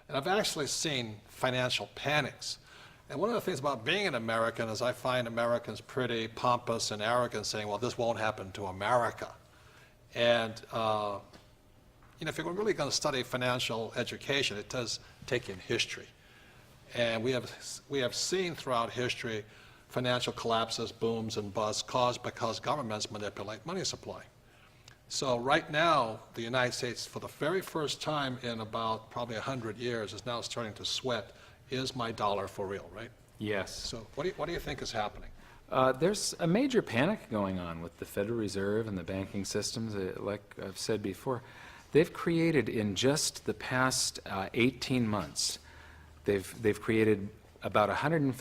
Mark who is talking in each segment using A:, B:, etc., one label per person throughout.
A: And I've actually seen financial panics. And one of the things about being an American is I find Americans pretty pompous and arrogant, saying, well, this won't happen to America. And if you're really going to study financial education, it does take in history. And we have seen throughout history financial collapses, booms, and busts caused because governments manipulate money supply. So right now, the United States, for the very first time in about probably 100 years, is now starting to sweat, is my dollar for real, right?
B: Yes.
A: So what do you think is happening?
B: There's a major panic going on with the Federal Reserve and the banking systems. Like I've said before, they've created in just the past 18 months, they've created about 150%,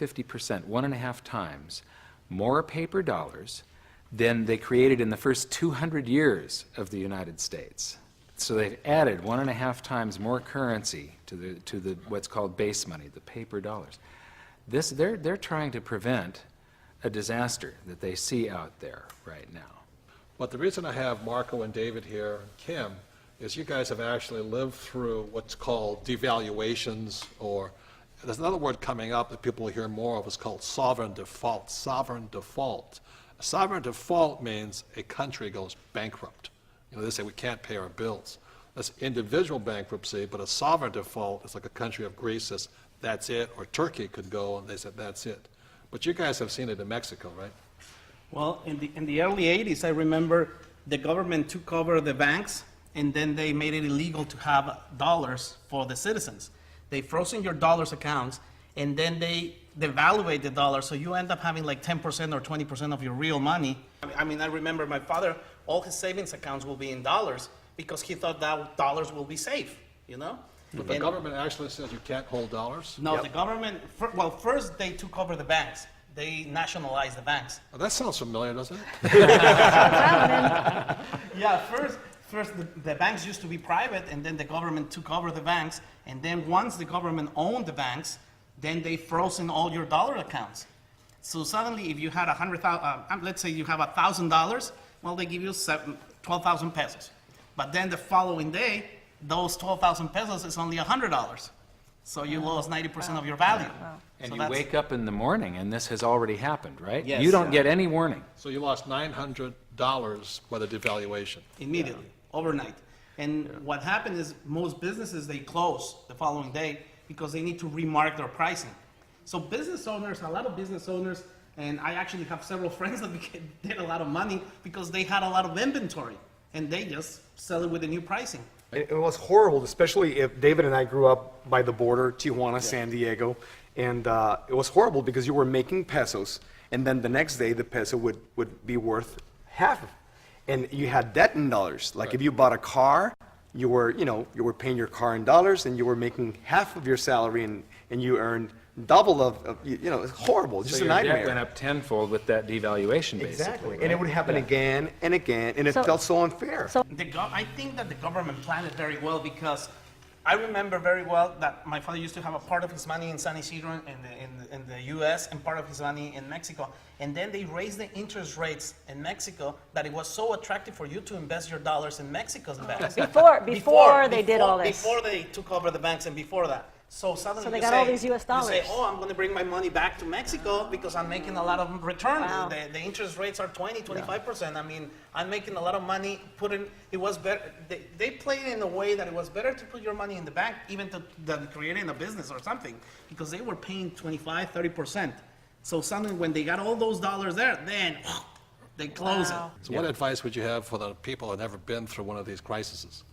B: 1.5 times, more paper dollars than they created in the first 200 years of the United States. So they've added 1.5 times more currency to the what's called base money, the paper dollars. They're trying to prevent a disaster that they see out there right now.
A: But the reason I have Marco and David here, and Kim, is you guys have actually lived through what's called devaluations, or there's another word coming up that people will hear more of. It's called sovereign default. Sovereign default. A sovereign default means a country goes bankrupt. They say we can't pay our bills. That's individual bankruptcy, but a sovereign default is like a country of Greece says, that's it, or Turkey could go, and they said, that's it. But you guys have seen it in Mexico, right?
C: Well, in the early 80s, I remember the government took over the banks, and then they made it illegal to have dollars for the citizens. They frozen your dollars accounts, and then they devaluate the dollar, so you end up having like 10% or 20% of your real money. I mean, I remember my father, all his savings accounts will be in dollars because he thought that dollars will be safe,
A: But the government actually says you can't hold dollars?
C: No, the government, well, first they took over the banks. They nationalized the banks.
A: Oh, that sounds familiar, doesn't it?
C: Yeah, first the banks used to be private, and then the government took over the banks, and then once the government owned the banks, then they frozen all your dollar accounts. So suddenly, if you had let's say you have $1,000, well, they give you 12,000 pesos. But then the following day, those 12,000 pesos is only $100. So you lost 90% of your value.
D: Wow.
B: And
C: So
B: you
C: that's-
B: wake up in the morning, and this has already happened, right?
C: Yes.
B: You don't get any warning.
A: So you lost $900 by the devaluation.
C: Immediately, overnight. And what happened is most businesses, they close the following day because they need to remark their pricing. So business owners, a lot of business owners, and I actually have several friends that did a lot of money because they had a lot of inventory, and they just sell it with the new pricing.
E: It was horrible, especially if David and I grew up by the border, Tijuana, San Diego, and it was horrible because you were making pesos, and then the next day the peso would be worth half, and you had debt in dollars. Like if you bought a car, you were paying your car in dollars, and you were making half of your salary, and you earned double of it's horrible. It's just
B: So
E: a
B: your
E: nightmare.
B: debt went up tenfold with that devaluation, basically.
E: Exactly, and it would happen again and again, and it
D: So-
E: felt so unfair.
D: So
C: I think that the government planned it very well because I remember very well that my father used to have a part of his money in San Isidro in the U.S. and part of his money in Mexico. And then they raised the interest rates in Mexico that it was so attractive for you to invest your dollars in Mexico's banks.
D: before they did all this.
C: Before they took over the banks and before that. So suddenly
D: So they
C: you
D: got
C: say,
D: all these US
C: You say,
D: dollars.
C: oh, I'm going to bring my money back to Mexico because I'm making a lot of return.
D: Wow.
C: The interest rates are 20, 25%. I mean, I'm making a lot of money. It was better. They played it in a way that it was better to put your money in the bank even than creating a business or something because they were paying 25, 30%. So suddenly when they got all those dollars there, then they close
D: Wow.
C: it.
A: So what advice would you have for the people who have never been through one of these crises?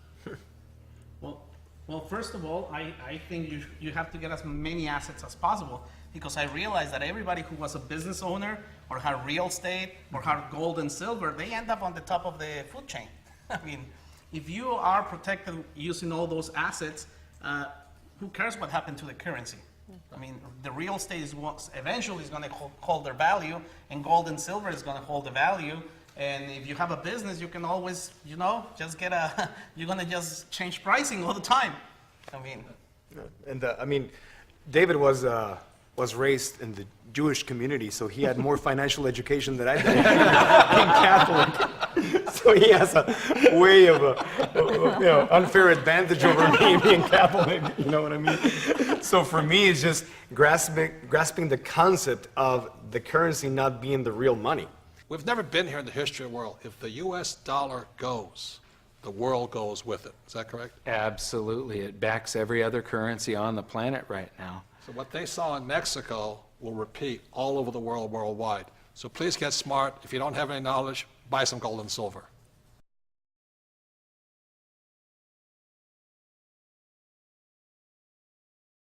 C: Well, first of all, I think you have to get as many assets as possible because I realized that everybody who was a business owner or had real estate or had gold and silver, they end up on the top of the food chain. I mean, if you are protected using all those assets, who cares what happened to the currency? I mean, the real estate is what eventually is going to hold their value, and gold and silver is going to hold the value. And if you have a business, you can always, just you're going to just change pricing all the time. I mean,
E: And I mean, David was raised in the Jewish community, so he had more financial education than I did, being Catholic. So he has a way of unfair advantage over me being Catholic, you know what I mean? So for me, it's just grasping the concept of the currency not being the real money.
A: We've never been here in the history of the world. If the US dollar goes, the world goes with it. Is that correct?
B: Absolutely. It backs every other currency on the planet right now.
A: So what they saw in Mexico will repeat all over the world worldwide. So please get smart. If you don't have any knowledge, buy some gold and silver.